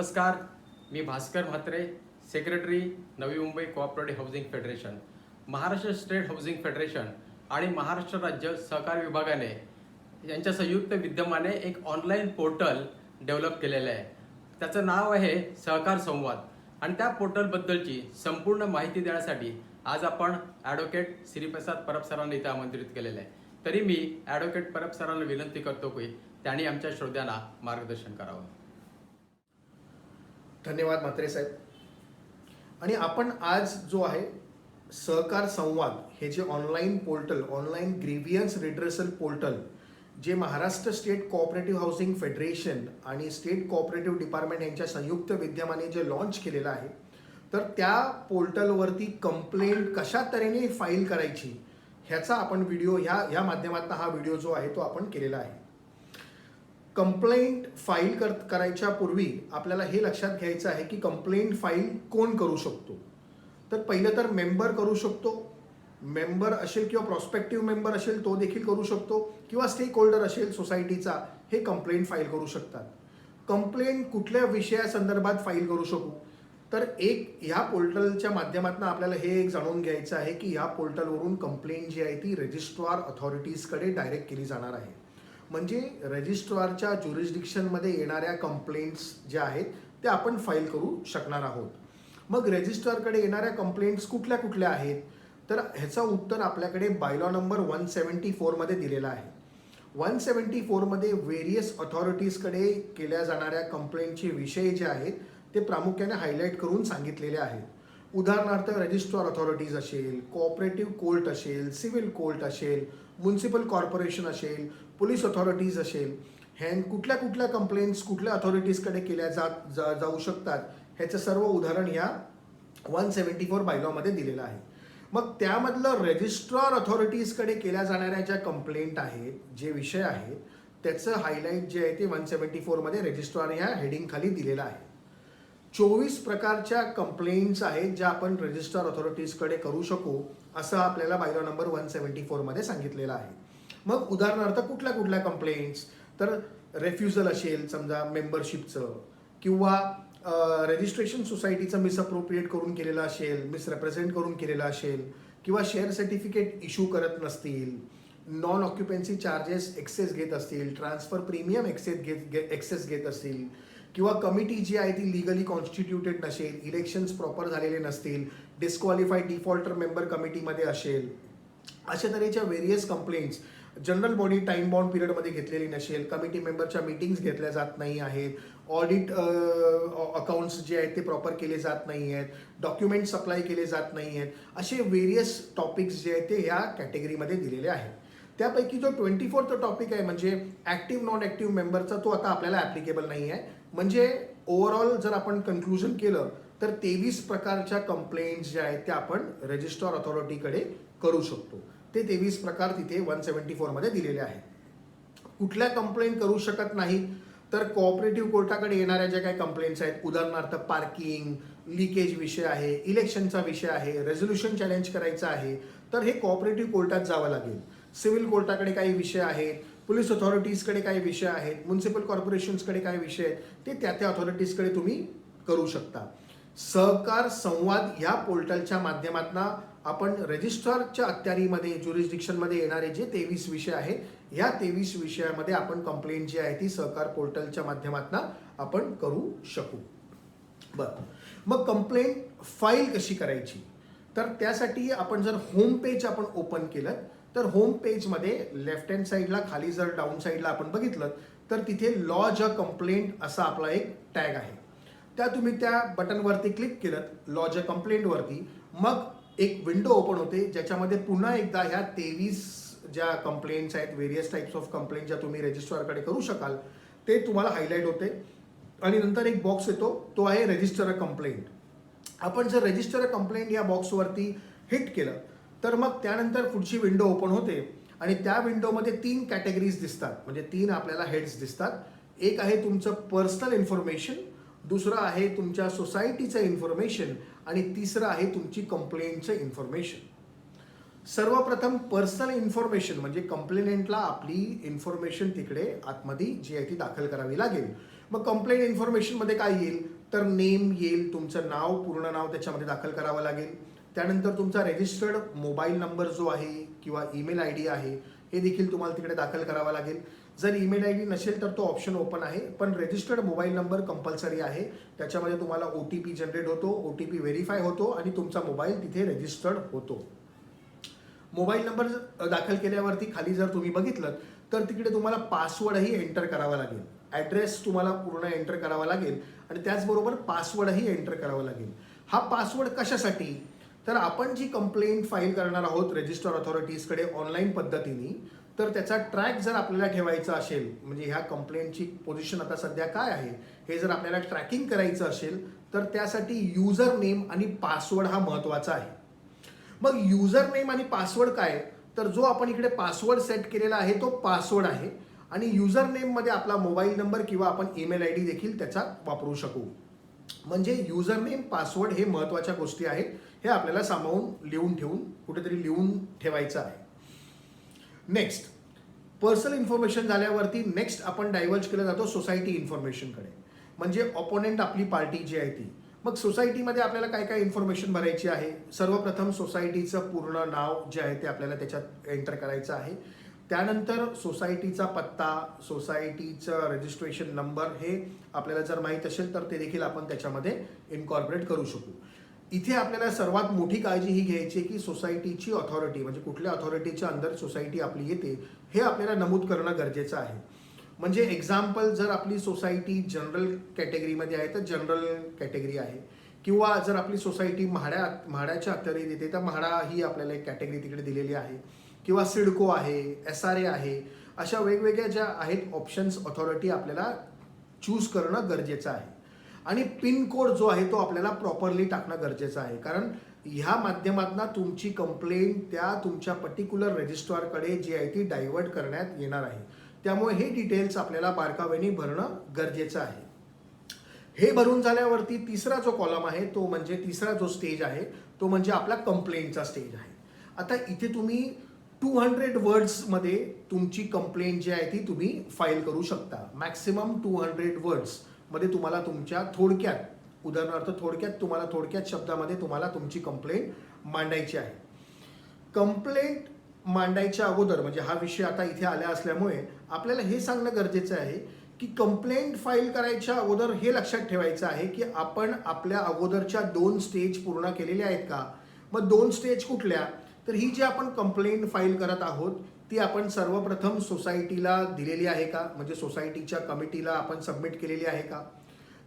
नमस्कार, मी Bhaskar Mhatre, secretary Navi Mumbai cooperative housing federation, Maharashtra state housing federation आणि महाराष्ट्र राज्य सहकार विभागाने यांच्या संयुक्त विद्यमाने एक ऑनलाईन पोर्टल डेव्हलप केलेलं आहे. त्याचं नाव आहे सहकार संवाद आणि त्या पोर्टलबद्दलची संपूर्ण माहिती देण्यासाठी आज आपण ॲडव्होकेट श्रीप्रसाद परब सरांना इथे आमंत्रित केलेलं आहे. तरी मी ॲडव्होकेट परब सरांना विनंती करतो की त्यांनी आमच्या श्रोत्यांना मार्गदर्शन करावं. धन्यवाद म्हात्रे साहेब. आणि आपण आज जो आहे सहकार संवाद हे जे online portal, online grievance redressal portal जे Maharashtra state cooperative housing federation आणि स्टेट कोऑपरेटिव्ह डिपार्टमेंट यांच्या संयुक्त विद्यमाने जे लॉन्च केलेलं आहे, तर त्या पोर्टलवरती कंप्लेंट कशा तऱ्हेने फाईल करायची ह्याचा आपण व्हिडिओ ह्या माध्यमातून हा व्हिडिओ जो आहे तो आपण केलेला आहे. कंप्लेंट फाईल करायच्या पूर्वी आपल्याला हे लक्षात घ्यायचं आहे की कंप्लेंट फाईल कोण करू शकतो. तर पहिलं तर मेंबर करू शकतो. मेंबर असेल किंवा प्रॉस्पेक्टिव्ह मेंबर असेल तो देखील करू शकतो, किंवा स्टेक होल्डर असेल सोसायटीचा, हे कंप्लेंट फाईल करू शकतात. कंप्लेंट कुठल्या विषयासंदर्भात फाईल करू शकू, तर एक ह्या पोर्टलच्या माध्यमातून आपल्याला हे एक जाणून घ्यायचं आहे की ह्या पोर्टलवरून कंप्लेंट जी आहे ती रजिस्ट्रार अथॉरिटीजकडे डायरेक्ट केली जाणार आहे. म्हणजे रजिस्ट्रारच्या ज्युरिस्डिक्शनमध्ये येणाऱ्या कंप्लेंट्स ज्या आहेत त्या आपण फाईल करू शकणार आहोत. मग रजिस्ट्रारकडे येणाऱ्या कंप्लेंट्स कुठल्या कुठल्या आहेत, तर ह्याचं उत्तर आपल्याकडे बायलॉ नंबर 174 मध्ये दिलेलं आहे. 174 मध्ये व्हेरियस अथॉरिटीजकडे केल्या जाणाऱ्या कंप्लेंटचे विषय जे आहेत ते प्रामुख्याने हायलाईट करून सांगितलेले आहेत. उदाहरणार्थ रजिस्ट्रार अथॉरिटीज असेल, कोऑपरेटिव्ह कोर्ट असेल, सिव्हिल कोर्ट असेल, म्युन्सिपल कॉर्पोरेशन असेल, पोलीस अथॉरिटीज असेल, ह्या कुठल्या कुठल्या कंप्लेंट्स कुठल्या अथॉरिटीजकडे केल्या जाऊ शकतात ह्याचं सर्व उदाहरण या 174 बायलॉमध्ये दिलेलं आहे. मग त्यामधलं रजिस्ट्रार अथॉरिटीजकडे केल्या जाणाऱ्या ज्या कंप्लेंट आहेत, जे विषय आहेत, त्याचं हायलाईट जे आहे ते 174 मध्ये रजिस्ट्रार ह्या हेडिंग खाली दिलेलं आहे. 24 प्रकारच्या कंप्लेंट्स आहेत ज्या आपण रजिस्ट्रार अथॉरिटीजकडे करू शकू असं आपल्याला बायलॉ नंबर 174 मध्ये सांगितलेलं आहे. मग उदाहरणार्थ कुठल्या कुठल्या कंप्लेंट्स, तर रेफ्युजल असेल समजा मेंबरशिपचं, किंवा रजिस्ट्रेशन सोसायटीचं मिसअप्रोप्रिएट करून केलेलं असेल, मिसरिप्रेझेंट करून केलेलं असेल, किंवा शेअर सर्टिफिकेट इश्यू करत नसतील, नॉन ऑक्युपन्सी चार्जेस एक्सेस घेत असतील, ट्रान्सफर प्रीमियम एक्सेस घेत असतील, किंवा कमिटी जी आहे ती लिगली कॉन्स्टिट्यूटेड नसेल, इलेक्शन्स प्रॉपर झालेले नसतील, डिस्क्वालिफाईड डिफॉल्टर मेंबर कमिटीमध्ये असेल, अशा तऱ्हेच्या various complaints, general body time bound पिरियडमध्ये घेतलेली नसेल, कमिटी मेंबरच्या मीटिंग्स घेतल्या जात नाही आहेत, ऑडिट अकाउंट्स जे आहेत ते प्रॉपर केले जात नाही आहेत, डॉक्युमेंट सप्लाय केले जात नाही आहेत, असे व्हेरियस टॉपिक्स जे आहेत ते ह्या कॅटेगरीमध्ये दिलेले आहेत. त्यापैकी जो 24th टॉपिक आहे म्हणजे ॲक्टिव्ह नॉन ॲक्टिव्ह मेंबरचा, तो आता आपल्याला ॲप्लिकेबल नाही आहे. म्हणजे ओव्हरऑल जर आपण कन्क्लुजन केलं तर 23 प्रकारच्या कंप्लेंट्स ज्या आहेत त्या आपण रजिस्ट्रार अथॉरिटीकडे करू शकतो. ते 23 प्रकार तिथे 174 मध्ये दिलेले आहेत. कुठल्या कंप्लेंट करू शकत नाही, तर कोऑपरेटिव्ह कोर्टाकडे येणाऱ्या ज्या काही कंप्लेंट्स आहेत, उदाहरणार्थ पार्किंग, लिकेज विषय आहे, इलेक्शनचा विषय आहे, रेझोल्युशन चॅलेंज करायचं आहे, तर हे कोऑपरेटिव्ह कोर्टात जावं लागेल. सिव्हिल कोर्टाकडे काही विषय आहेत, पोलीस अथॉरिटीजकडे काही विषय आहेत, म्युन्सिपल कॉर्पोरेशन्सकडे काही विषय आहेत, ते त्या अथॉरिटीजकडे तुम्ही करू शकता. सहकार संवाद ह्या पोर्टलच्या माध्यमातून आपण रजिस्ट्रारच्या अखत्यारीमध्ये ज्युरिस्डिक्शनमध्ये येणारे जे 23 विषय आहेत, ह्या 23 विषयामध्ये आपण कंप्लेंट जी आहे ती सहकार पोर्टलच्या माध्यमातून आपण करू शकू. बरं, मग कंप्लेंट फाईल कशी करायची, तर त्यासाठी आपण जर होम पेज आपण ओपन केलं तर होम पेजमध्ये लेफ्ट हँड साईडला खाली जर डाऊन साईडला आपण बघितलं तर तिथे लॉज अ कंप्लेंट असा आपला एक टॅग आहे. तुम्ही त्या बटनवरती क्लिक केलं लॉज अ कंप्लेंटवरती, मग एक विंडो ओपन होते ज्याच्यामध्ये पुन्हा एकदा ह्या 23 ज्या कंप्लेंट्स आहेत, व्हेरियस टाइप्स ऑफ कंप्लेंट ज्या तुम्ही रजिस्ट्रारकडे करू शकाल ते तुम्हाला हायलाईट होते. आणि नंतर एक बॉक्स येतो, तो आहे रजिस्टर अ कंप्लेंट. आपण जर रजिस्टर अ कंप्लेंट या बॉक्सवरती हिट केलं तर मग त्यानंतर पुढची विंडो ओपन होते आणि त्या विंडोमध्ये 3 कॅटेगरीज दिसतात, म्हणजे 3 आपल्याला हेड्स दिसतात. एक आहे तुमचं पर्सनल इन्फॉर्मेशन, दुसरं आहे तुमच्या सोसायटीचं इन्फॉर्मेशन, आणि तिसरं आहे तुमची कंप्लेंटचं इन्फॉर्मेशन. सर्वप्रथम पर्सनल इन्फॉर्मेशन म्हणजे कंप्लेनेंटला आपली इन्फॉर्मेशन तिकडे आतमध्ये जी आहे ती दाखल करावी लागेल. मग कंप्लेंट इन्फॉर्मेशनमध्ये काय येईल तर नेम येईल, तुमचं नाव, पूर्ण नाव त्याच्यामध्ये दाखल करावं लागेल. त्यानंतर तुमचा रजिस्टर्ड मोबाईल नंबर जो आहे किंवा ईमेल आय डी आहे हे देखील तुम्हाला तिकडे दाखल करावा लागेल. जर ईमेल आय डी नसेल तर तो ऑप्शन ओपन आहे, पण रजिस्टर्ड मोबाईल नंबर कंपल्सरी आहे. त्याच्यामध्ये तुम्हाला OTP जनरेट होतो, OTP व्हेरीफाय होतो आणि तुमचा मोबाईल तिथे रजिस्टर्ड होतो. मोबाईल नंबर दाखल केल्यावरती खाली जर तुम्ही बघितलं तर तिकडे तुम्हाला पासवर्डही एंटर करावा लागेल. ॲड्रेस तुम्हाला पूर्ण एंटर करावा लागेल आणि त्याचबरोबर पासवर्डही एंटर करावा लागेल. हा पासवर्ड कशासाठी तर आपण जी कंप्लेंट फाईल करणार आहोत रजिस्टर अथॉरिटीजकडे ऑनलाईन पद्धतीने, तर त्याचा ट्रॅक जर आपल्याला ठेवायचा असेल म्हणजे ह्या कंप्लेंटची पोझिशन आता सध्या काय आहे हे जर आपल्याला ट्रॅकिंग करायचं असेल तर त्यासाठी युजर नेम आणि पासवर्ड हा महत्त्वाचा आहे. मग युजर नेम आणि पासवर्ड काय तर जो आपण इकडे पासवर्ड सेट केलेला आहे तो पासवर्ड आहे आणि युजर नेममध्ये आपला मोबाईल नंबर किंवा आपण ईमेल आय डी देखील त्याचा वापरू शकू. म्हणजे युजर नेम पासवर्ड हे महत्त्वाच्या गोष्टी आहेत, हे आपल्याला सांभाळून लिहून ठेवून कुठेतरी लिहून ठेवायचं आहे. नेक्स्ट पर्सनल इन्फॉर्मेशन झाल्यावरती नेक्स्ट आपण डायव्हर्ज केलं जातो सोसायटी इन्फॉर्मेशनकडे, म्हणजे ऑपोनेंट आपली पार्टी जी आहे ती. मग सोसायटीमध्ये आपल्याला काय काय इन्फॉर्मेशन भरायची आहे. सर्वप्रथम सोसायटीचं पूर्ण नाव जे आहे ते आपल्याला त्याच्यात एंटर करायचं आहे. त्यानंतर सोसायटीचा पत्ता, सोसायटीचं रजिस्ट्रेशन नंबर हे आपल्याला जर माहीत असेल तर ते देखील आपण त्याच्यामध्ये इन्कॉर्पोरेट करू शकू. इथे आपल्याला सर्वात मोठी काळजी ही घ्यायची की सोसायटीची ऑथॉरिटी म्हणजे कुठल्या ऑथॉरिटीच्या अंडर सोसायटी आपली येते हे आपल्याला नमूद करणं गरजेचं आहे. म्हणजे एक्झाम्पल जर आपली सोसायटी जनरल कॅटेगरीमध्ये आहे तर जनरल कॅटेगरी आहे, किंवा जर आपली सोसायटी म्हाड्याच्या अखत्यारीत येते तर म्हाडा ही आपल्याला एक कॅटेगरी तिकडे दिलेली आहे, किंवा सिडको आहे, SRA आहे, अशा वेगवेगळ्या ज्या आहेत ऑप्शन्स ऑथॉरिटी आपल्याला चूज करणं गरजेचं आहे. आणि पिन कोड जो आहे तो आपल्याला प्रॉपरली टाकणं गरजेचं आहे, कारण ह्या माध्यमातून तुमची कंप्लेंट त्या तुमच्या पर्टिक्युलर रजिस्ट्रारकडे जी आहे ती डायव्हर्ट करण्यात येणार आहे. त्यामुळे हे डिटेल्स आपल्याला बारकावेने भरणं गरजेचं आहे. हे भरून झाल्यावरती तिसरा जो कॉलम आहे तो म्हणजे तिसरा जो स्टेज आहे तो म्हणजे आपला कंप्लेंटचा स्टेज आहे. आता इथे तुम्ही 200 वर्ड्समध्ये तुमची कंप्लेंट जी आहे ती तुम्ही फाईल करू शकता. मॅक्सिमम 200 वर्ड्समध्ये तुम्हाला तुमच्या थोडक्यात, उदाहरणार्थ थोडक्यात शब्दामध्ये तुम्हाला तुमची कंप्लेंट मांडायची आहे. कंप्लेंट मांडायच्या अगोदर म्हणजे हा विषय आता इथे आला असल्यामुळे आपल्याला हे सांगणं गरजेचं आहे की कंप्लेंट फाईल करायच्या अगोदर हे लक्षात ठेवायचं आहे की आपण आपल्या अगोदरच्या 2 स्टेज पूर्ण केलेल्या आहेत का. मग 2 स्टेज कुठल्या तर ही जी आपण कंप्लेंट फाईल करत आहोत ती आपण सर्वप्रथम सोसायटीला दिलेली आहे का, म्हणजे सोसायटीच्या कमिटीला आपण सबमिट केलेली आहे का.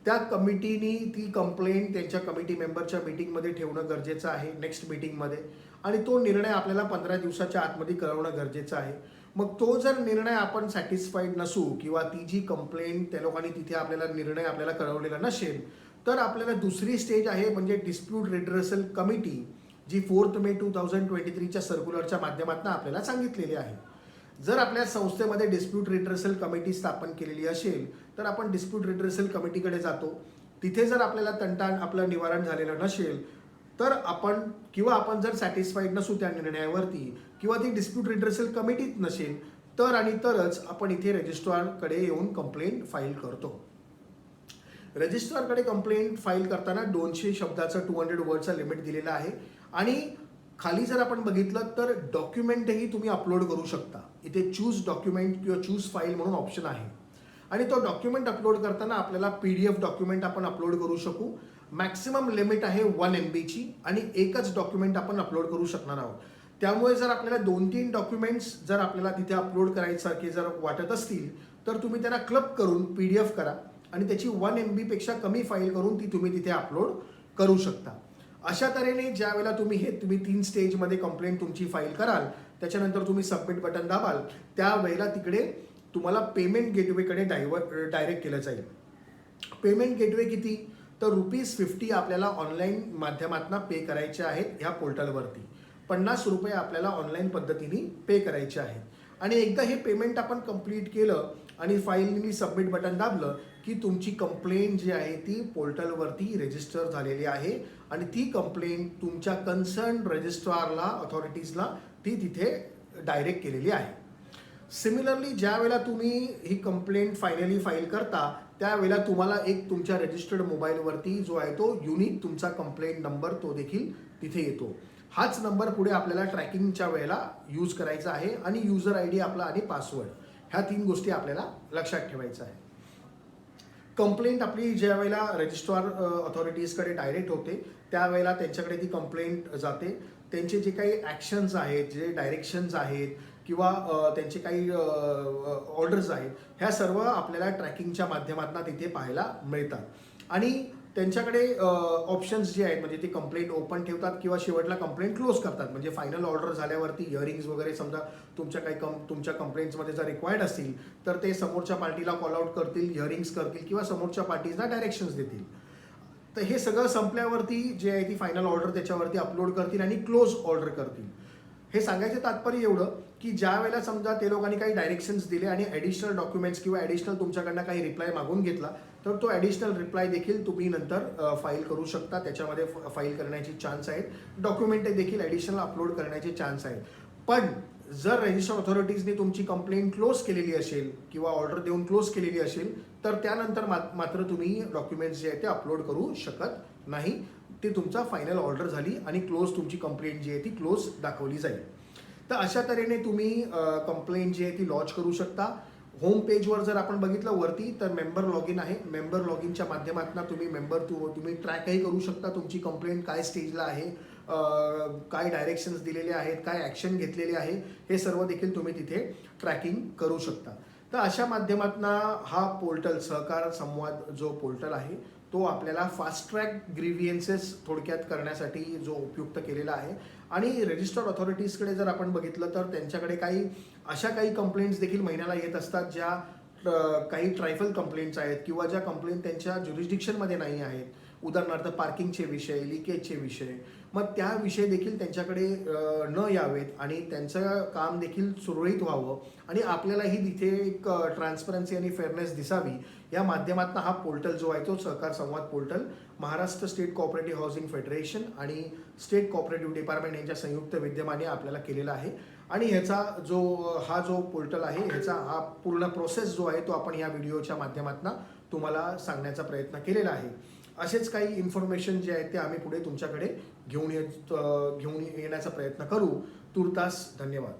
त्या कमिटीनी ती कंप्लेंट त्यांच्या कमिटी मेंबरच्या मीटिंगमध्ये ठेवणं गरजेचं आहे नेक्स्ट मीटिंगमध्ये, आणि तो निर्णय आपल्याला 15 दिवसाच्या आतमध्ये कळवणं गरजेचं आहे. मग तो जर निर्णय आपण सॅटिस्फाईड नसू किंवा ती जी कंप्लेंट त्या लोकांनी तिथे आपल्याला निर्णय आपल्याला कळवलेला नसेल तर आपल्याला दुसरी स्टेज आहे म्हणजे डिस्प्यूट रिड्रेसल कमिटी, जी 4 मे 2023च्या सर्क्युलरच्या माध्यमातून आपल्याला सांगितलेली आहे. जर आपल्या संस्थेमध्ये डिस्प्यूट रिड्रेसल कमिटी स्थापन केलेली असेल तर आपण डिस्प्यूट रिड्रेसल कमिटीकडे जातो. तिथे जर आपल्याला तंटा आपलं निवारण झालेलं नसेल तर आपण जर सॅटिस्फाईड नसू त्या निर्णयावरती किंवा ती डिस्प्यूट रिड्रेसल कमिटीत नसेल तर आणि तरच आपण इथे रजिस्ट्रारकडे येऊन कंप्लेंट फाईल करतो. रजिस्ट्रारकडे कंप्लेंट फाईल करताना 200 शब्दाचं 200 वर्डचा लिमिट दिलेला आहे. आणि खाली जर आपण बघितलं तर डॉक्युमेंटही तुम्ही अपलोड करू शकता. इथे चूज डॉक्युमेंट किंवा चूज फाईल म्हणून ऑप्शन आहे, आणि तो डॉक्युमेंट अपलोड करताना आपल्याला PDF डॉक्युमेंट आपण अपलोड करू शकू. मॅक्सिमम लिमिट आहे 1 MBची आणि एकच डॉक्युमेंट आपण अपलोड करू शकणार आहोत. त्यामुळे जर आपल्याला 2-3 डॉक्युमेंट्स जर आपल्याला तिथे अपलोड करायसारखे जर वाटत असतील तर तुम्ही त्यांना क्लब करून PDF करा आणि त्याची 1 MBपेक्षा कमी फाईल करून ती तुम्ही तिथे अपलोड करू शकता. अशा तऱ्हेने ज्या वेळेला तुम्ही 3 स्टेजमध्ये कंप्लेंट तुमची फाईल कराल त्याच्यानंतर तुम्ही सबमिट बटन दाबाल त्यावेळेला तिकडे तुम्हाला पेमेंट गेटवेकडे डायरेक्ट केलं जाईल. पेमेंट गेटवे किती तर ₹50 आपल्याला ऑनलाईन माध्यमातून पे करायचे आहेत ह्या पोर्टलवरती. ₹50 आपल्याला ऑनलाईन पद्धतीने पे करायचे आहेत. आणि एकदा हे पेमेंट आपण कंप्लीट केलं आणि फाईलनी सबमिट बटन दाबलं की तुमची कंप्लेंट जी आहे ती पोर्टलवरती रजिस्टर झालेली आहे आणि ती कंप्लेंट तुमच्या कन्सर्न रजिस्ट्रारला ऑथॉरिटीजला ती तिथे डायरेक्ट केलेली आहे. सिमिलरली ज्या वेळेला तुम्ही ही कंप्लेंट फायनली फाईल करता त्यावेळेला तुम्हाला एक तुमच्या रजिस्टर्ड मोबाईलवरती जो आहे तो युनिक तुमचा कंप्लेंट नंबर तो देखील तिथे येतो. हाच नंबर पुढे आपल्याला ट्रॅकिंगच्या वेळेला यूज करायचा आहे आणि युजर आय डी आपला आणि पासवर्ड ह्या 3 गोष्टी आपल्याला लक्षात ठेवायचं आहे. कंप्लेंट आपली ज्या वेळेला रजिस्ट्रार ऑथॉरिटीजकडे डायरेक्ट होते त्यावेळेला त्यांच्याकडे ती कंप्लेंट जाते. त्यांचे जे काही ॲक्शन्स आहेत, जे डायरेक्शन्स आहेत किंवा त्यांचे काही ऑर्डर्स आहेत ह्या सर्व आपल्याला ट्रॅकिंगच्या माध्यमातून तिथे पाहायला मिळतात आणि त्यांच्याकडे ऑप्शन्स जे आहेत म्हणजे ते कंप्लेंट ओपन ठेवतात किंवा शेवटला कंप्लेंट क्लोज करतात. म्हणजे फायनल ऑर्डर झाल्यावरती हिअरिंग्स वगैरे समजा तुमच्या कंप्लेंट्समध्ये जर रिक्वायर्ड असतील तर ते समोरच्या पार्टीला कॉल आउट करतील, हिअरिंग्स करतील किंवा समोरच्या पार्टीजना डायरेक्शन्स देतील. तर हे सगळं संपल्यावरती जे आहे ती फायनल ऑर्डर त्याच्यावरती अपलोड करतील आणि क्लोज ऑर्डर करतील. हे सांगायचं तात्पर्य एवढं की ज्या वेळेला समजा ते लोकांनी काही डायरेक्शन्स दिले आणि ॲडिशनल डॉक्युमेंट्स किंवा ॲडिशनल तुमच्याकडनं काही रिप्लाय मागून घेतला तर तो ॲडिशनल रिप्लाय देखील तुम्ही नंतर फाईल करू शकता. त्याच्यामध्ये फाईल करण्याची चान्स आहेत. डॉक्युमेंट देखील ॲडिशनल अपलोड करण्याचे चान्स आहेत. पण जर रजिस्टर ऑथॉरिटीजने तुमची कंप्लेंट क्लोज केलेली असेल किंवा ऑर्डर देऊन क्लोज केलेली असेल तर त्यानंतर मात्र तुम्ही डॉक्युमेंट्स जे आहेत ते अपलोड करू शकत नाही. ते तुमचा फायनल ऑर्डर झाली आणि क्लोज तुमची कंप्लेंट जी आहे ती क्लोज दाखवली जाईल. तर अशा तऱ्हेने तुम्ही कंप्लेंट जी आहे ती लॉन्च करू शकता. होम पेजवर जर आपण बघितलं वरती तर मेंबर लॉग इन आहे. मेंबर लॉग इनच्या माध्यमातून तुम्ही ट्रॅकही करू शकता तुमची कंप्लेंट काय स्टेजला आहे, काय डायरेक्शन्स दिलेले आहेत, काय ॲक्शन घेतलेले आहे हे सर्व देखील तुम्ही तिथे ट्रॅकिंग करू शकता. तर अशा माध्यमातून हा पोर्टल सहकार संवाद जो पोर्टल आहे तो आपल्याला फास्ट ट्रॅक ग्रीव्हियन्सेस थोडक्यात करण्यासाठी जो उपयुक्त केलेला आहे. आणि रजिस्टर्ड ऑथॉरिटीजकडे जर आपण बघितलं तर त्यांच्याकडे काही कंप्लेंट्स देखील महिन्याला येत असतात ज्या काही ट्रायफल कंप्लेंट्स आहेत किंवा ज्या कंप्लेंट त्यांच्या ज्युरिस्डिक्शनमध्ये नाही आहेत. उदाहरणार्थ पार्किंगचे विषय, लिकेजचे विषय, मग त्या विषय देखील त्यांच्याकडे न यावेत आणि त्यांचं काम देखील सुरळीत व्हावं आणि आपल्यालाही तिथे एक ट्रान्सपरन्सी आणि फेअरनेस दिसावी या माध्यमातून हा पोर्टल जो आहे तो सहकार संवाद portal Maharashtra state cooperative housing federation आणि स्टेट कोऑपरेटिव्ह डिपार्टमेंट यांच्या संयुक्त विद्यमाने आपल्याला केलेला आहे. आणि हा जो पोर्टल आहे ह्याचा हा पूर्ण प्रोसेस जो आहे तो आपण या व्हिडिओच्या माध्यमातून तुम्हाला सांगण्याचा प्रयत्न केलेला आहे. असेच काही इन्फॉर्मेशन जे आहेत ते आम्ही पुढे तुमच्याकडे घेऊन येण्याचा प्रयत्न करू. तूर्तास धन्यवाद.